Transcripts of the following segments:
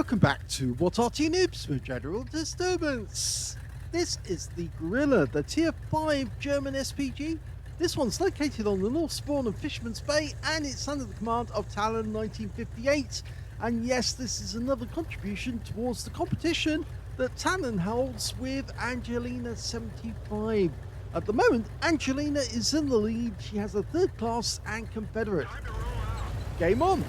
Welcome back to What Arty Noobs with General Disturbance. This is the Grille, the Tier 5 German SPG. This one's located on the North Spawn of Fisherman's Bay and it's under the command of talon1958. And yes, this is another contribution towards the competition that Talon holds with Angelina75. At the moment, Angelina is in the lead. She has a third class and Confederate. Game on.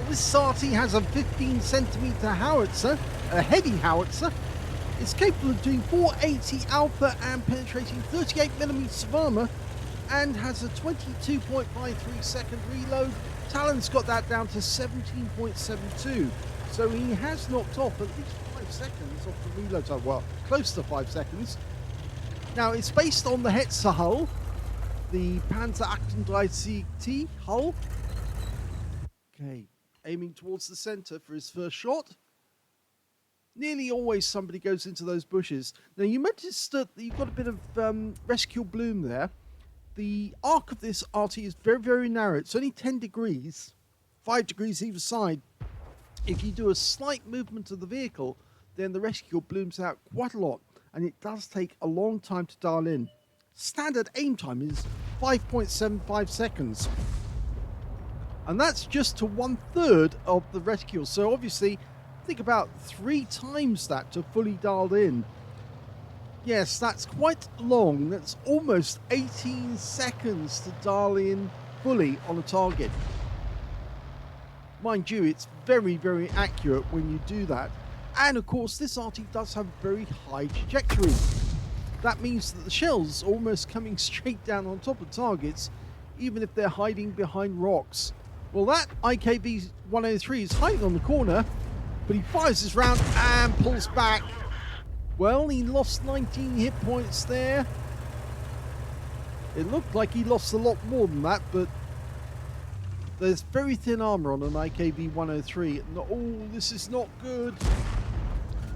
This Arty has a 15cm howitzer, a heavy howitzer. It's capable of doing 480 alpha and penetrating 38mm of armor, and has a 22.53 second reload. Talon's got that down to 17.72, so he has knocked off at least 5 seconds off the reload time. Well, close to 5 seconds. Now it's based on the Hetzer hull, the Panzer 38 hull. Okay. Aiming towards the center for his first shot. Nearly always somebody goes into those bushes. Now you noticed that you've got a bit of rescue bloom there. The arc of this Arty is very, very narrow. It's only 10 degrees, 5 degrees either side. If you do a slight movement of the vehicle, then the rescue blooms out quite a lot, and it does take a long time to dial in. Standard aim time is 5.75 seconds. And that's just to 1/3 of the rescue. So obviously, think about 3 times that to fully dialed in. Yes, that's quite long. That's almost 18 seconds to dial in fully on a target. Mind you, it's very, very accurate when you do that. And of course, this Arty does have a very high trajectory. That means that the shells are almost coming straight down on top of targets, even if they're hiding behind rocks. Well, that IKV-103 is hiding on the corner, but he fires his round and pulls back. Well, he lost 19 hit points there. It looked like he lost a lot more than that, but there's very thin armor on an IKV-103. And oh, this is not good.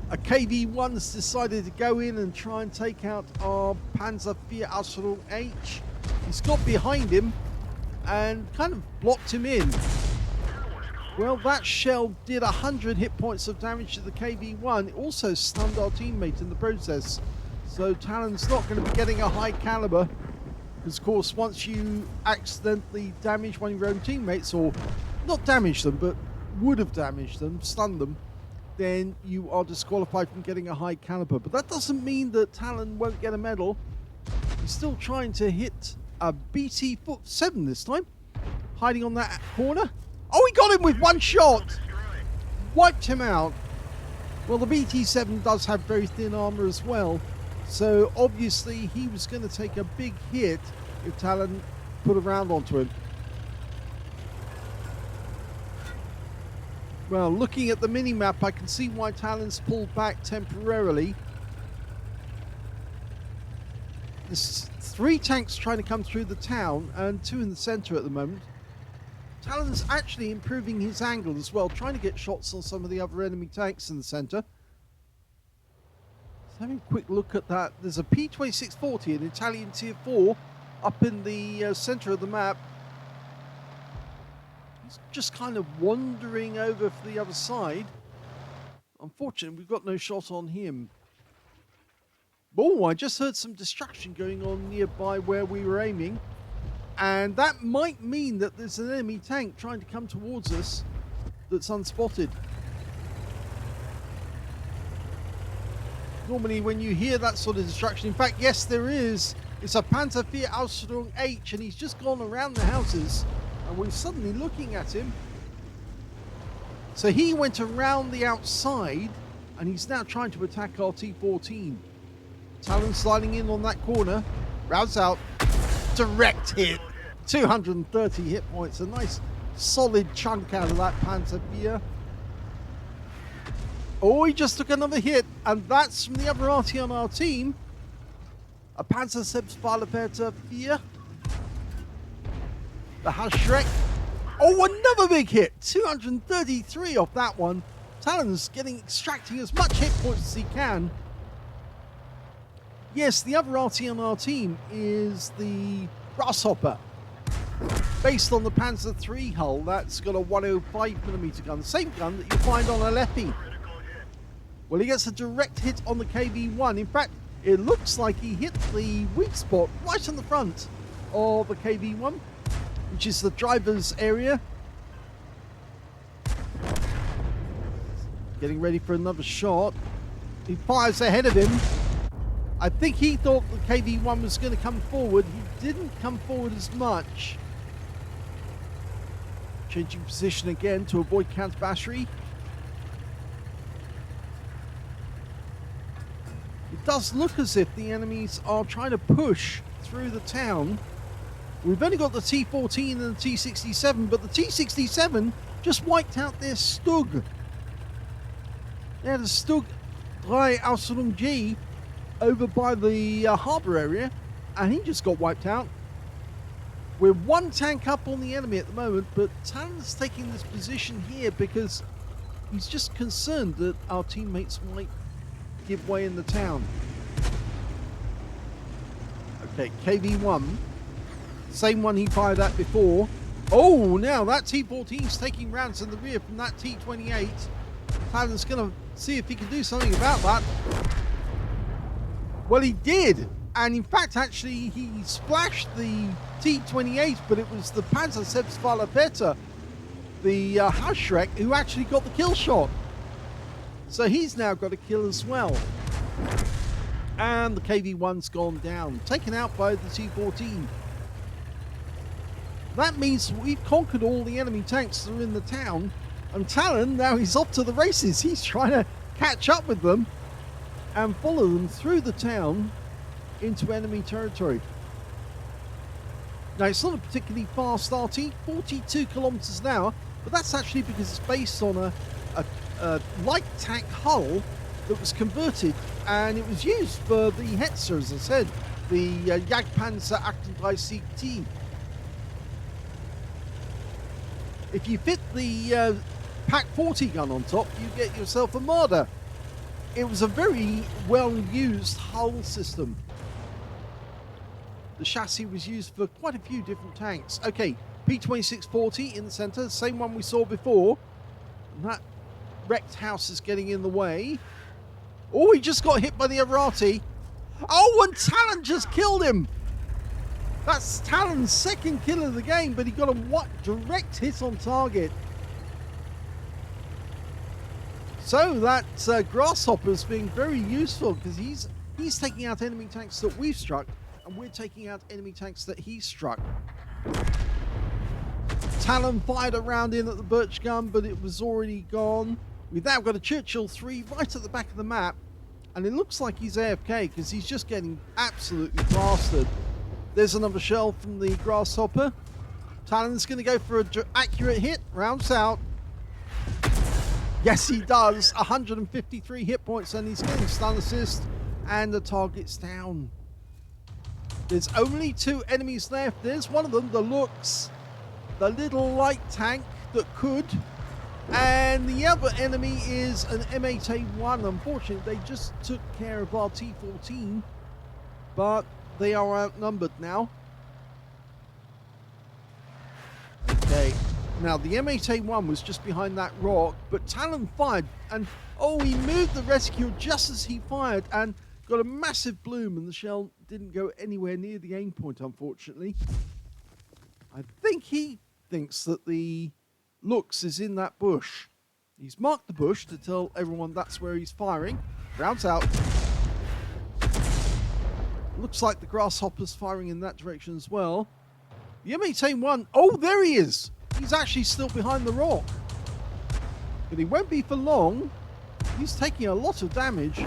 A KV-1's decided to go in and try and take out our Panzer IV Aslains H. He's got behind him and kind of blocked him in. Well, that shell did 100 hit points of damage to the KV-1. It also stunned our teammate in the process. So Talon's not going to be getting a high caliber. Because, of course, once you accidentally damage one of your own teammates, or not damage them, but would have damaged them, stunned them, then you are disqualified from getting a high caliber. But that doesn't mean that Talon won't get a medal. He's still trying to hit a BT-7 this time, hiding on that corner. Oh, he got him with one shot! Wiped him out. Well, the BT-7 does have very thin armor as well, so obviously he was going to take a big hit if Talon put a round onto him. Well, looking at the mini-map, I can see why Talon's pulled back temporarily. There's 3 tanks trying to come through the town and 2 in the center at the moment. Talon's actually improving his angle as well, trying to get shots on some of the other enemy tanks in the center. Let's have a quick look at that. There's a P2640, an Italian Tier 4, up in the center of the map. He's just kind of wandering over for the other side. Unfortunately, we've got no shot on him. Oh, I just heard some destruction going on nearby where we were aiming. And that might mean that there's an enemy tank trying to come towards us that's unspotted. Normally when you hear that sort of destruction, in fact, yes, there is. It's a Panzer IV Aslains H, and he's just gone around the houses. And we're suddenly looking at him. So he went around the outside, and he's now trying to attack our T-14. Talon sliding in on that corner. Rounds out. Direct hit. 230 hit points. A nice solid chunk out of that Panzer IV. Oh, he just took another hit. And that's from the other Arty on our team. A Panzer IV. The Hashrek. Oh, another big hit. 233 off that one. Talon's extracting as much hit points as he can. Yes, the other Arty on our team is the Grasshopper. based on the Panzer III hull, that's got a 105mm gun, the same gun that you find on a Lefty. Well, he gets a direct hit on the KV-1. In fact, it looks like he hit the weak spot right on the front of the KV-1, which is the driver's area. Getting ready for another shot. He fires ahead of him. I think he thought the KV-1 was going to come forward. He didn't come forward as much. Changing position again to avoid counter battery. It does look as if the enemies are trying to push through the town. We've only got the T-14 and the T-67, but the T-67 just wiped out their Stug. They had a Stug Aslains over by the harbour area, and he just got wiped out. We're one tank up on the enemy at the moment, but Talon's taking this position here because he's just concerned that our teammates might give way in the town. Okay, KV-1, same one he fired at before. Oh, now that T-14's taking rounds in the rear from that T-28. Talon's going to see if he can do something about that. Well, he did. And in fact, actually, he splashed the T-28, but it was the Panzer VII, the Hausschreck, who actually got the kill shot. So he's now got a kill as well. And the KV-1's gone down, taken out by the T-14. That means we've conquered all the enemy tanks that are in the town. And Talon, now he's off to the races. He's trying to catch up with them and follow them through the town into enemy territory. Now, it's not a particularly fast Arty, 42 kilometers an hour, but that's actually because it's based on a light tank hull that was converted, and it was used for the Hetzer, as I said, the Jagdpanzer 38 CT. If you fit the Pack 40 gun on top, you get yourself a Marder. It was a very well-used hull system. The chassis was used for quite a few different tanks. Okay, P2640 in the center, same one we saw before. And that wrecked house is getting in the way. Oh, he just got hit by the Arty. Oh, and Talon just killed him. That's Talon's second kill of the game, but he got a direct hit on target. So that Grasshopper's being very useful because he's taking out enemy tanks that we've struck, and we're taking out enemy tanks that he struck. Talon fired a round in at the Birch gun, but it was already gone. We've now got a Churchill 3 right at the back of the map, and it looks like he's AFK because he's just getting absolutely blasted. There's another shell from the Grasshopper. Talon's going to go for an accurate hit. Rounds out. Yes, he does. 153 hit points, and he's getting stun assist, and the target's down. There's only 2 enemies left. There's one of them, the Lux, the little light tank that could. And the other enemy is an M8A1. Unfortunately, they just took care of our T-14, but they are outnumbered now. Okay, now the M8A1 was just behind that rock, but Talon fired, and oh, he moved the rescue just as he fired and got a massive bloom, and the shell didn't go anywhere near the aim point, unfortunately. I think he thinks that the Lux is in that bush. He's marked the bush to tell everyone that's where he's firing. Rounds out. Looks like the Grasshopper's firing in that direction as well. The M8A1, oh, there he is. He's actually still behind the rock. But he won't be for long. He's taking a lot of damage.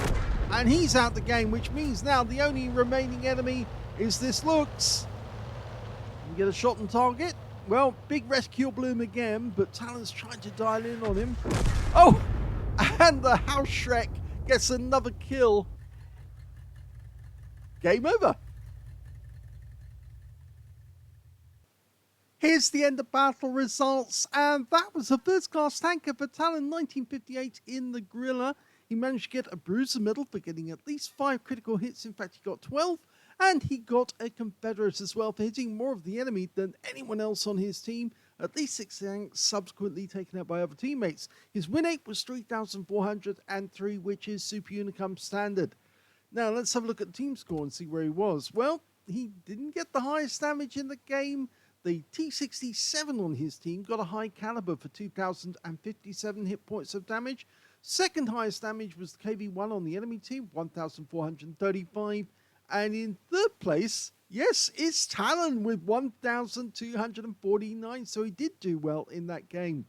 And he's out the game, which means now the only remaining enemy is this Lux. Can you get a shot on target? Well, big rescue bloom again, but Talon's trying to dial in on him. Oh! And the Hausschreck gets another kill. Game over. Here's the end of battle results, and that was a first-class tanker for talon1958 in the Grille. He managed to get a bruiser medal for getting at least 5 critical hits. In fact, he got 12, And he got a Confederate as well for hitting more of the enemy than anyone else on his team. At least 6 tanks subsequently taken out by other teammates. His win rate was 3,403, which is Super Unicum standard. Now let's have a look at the team score and see where he was. Well, he didn't get the highest damage in the game. The T67 on his team got a high caliber for 2,057 hit points of damage. Second highest damage was the KV1 on the enemy team, 1,435. And in third place, yes, it's Talon with 1,249. So he did do well in that game.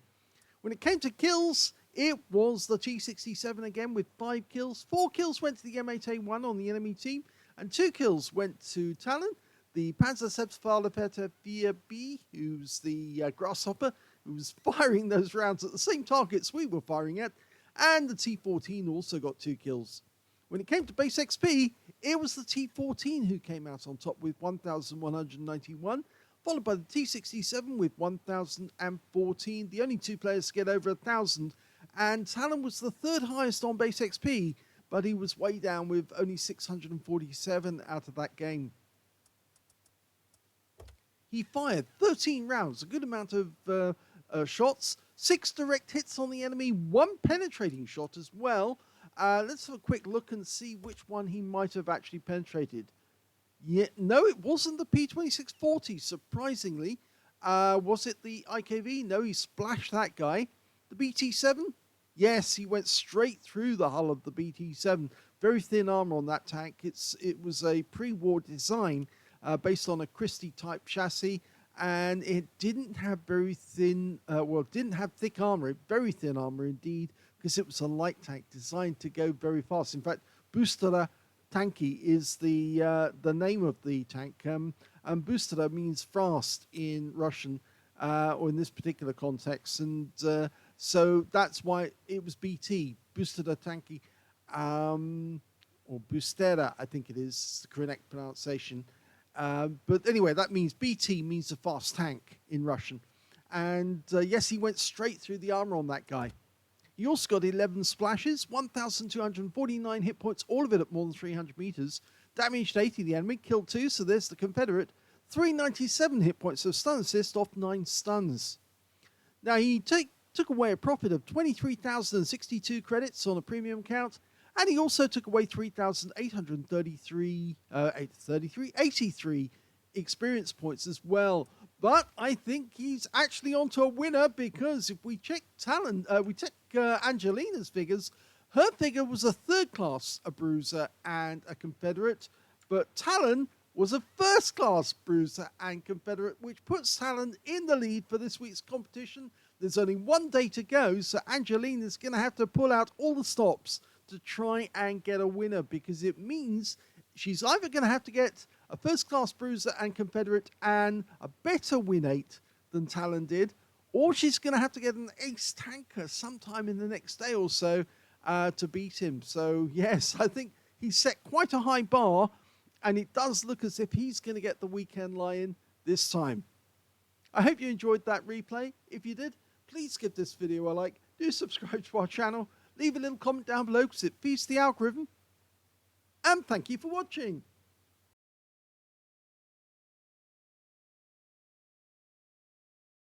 When it came to kills, it was the T67 again with 5 kills. 4 kills went to the M8A1 on the enemy team, and 2 kills went to Talon. The Panzercephalopter 4B, who's the Grasshopper, who was firing those rounds at the same targets we were firing at, and the T14 also got 2 kills. When it came to base XP, it was the T14 who came out on top with 1,191, followed by the T67 with 1,014, the only 2 players to get over 1,000, and Talon was the third highest on base XP, but he was way down with only 647 out of that game. He fired 13 rounds, a good amount of shots, 6 direct hits on the enemy, 1 penetrating shot as well. Let's have a quick look and see which one he might have actually penetrated. Yeah, no, it wasn't the P2640, surprisingly. Was it the IKV? No, he splashed that guy. The BT7? Yes, he went straight through the hull of the BT7. Very thin armor on that tank. It was a pre-war design based on a Christie-type chassis, and it didn't have very thin, didn't have thick armor, very thin armor indeed, because it was a light tank designed to go very fast. In fact, Boostera Tanky is the name of the tank, and Boostera means fast in Russian, or in this particular context, and so that's why it was BT, Boostera Tanky, or Boostera, I think it is the correct pronunciation. But anyway, that means BT means a fast tank in Russian. And yes, he went straight through the armor on that guy. He also got 11 splashes, 1,249 hit points, all of it at more than 300 meters. Damaged 80 the enemy, killed 2, so there's the Confederate. 397 hit points of stun assist off 9 stuns. Now, he took away a profit of 23,062 credits on a premium count, and he also took away 83 experience points as well. But I think he's actually onto a winner, because if we check Angelina's figures, her figure was a third class, a bruiser and a Confederate, but Talon was a first class bruiser and Confederate, which puts Talon in the lead for this week's competition. There's only 1 day to go, so Angelina's going to have to pull out all the stops to try and get a winner, because it means she's either going to have to get a first-class bruiser and Confederate and a better win rate than Talon did, or she's going to have to get an ace tanker sometime in the next day or so to beat him. So, yes, I think he's set quite a high bar, and it does look as if he's going to get the weekend lion this time. I hope you enjoyed that replay. If you did, please give this video a like, do subscribe to our channel, leave a little comment down below because it feeds the algorithm, and thank you for watching.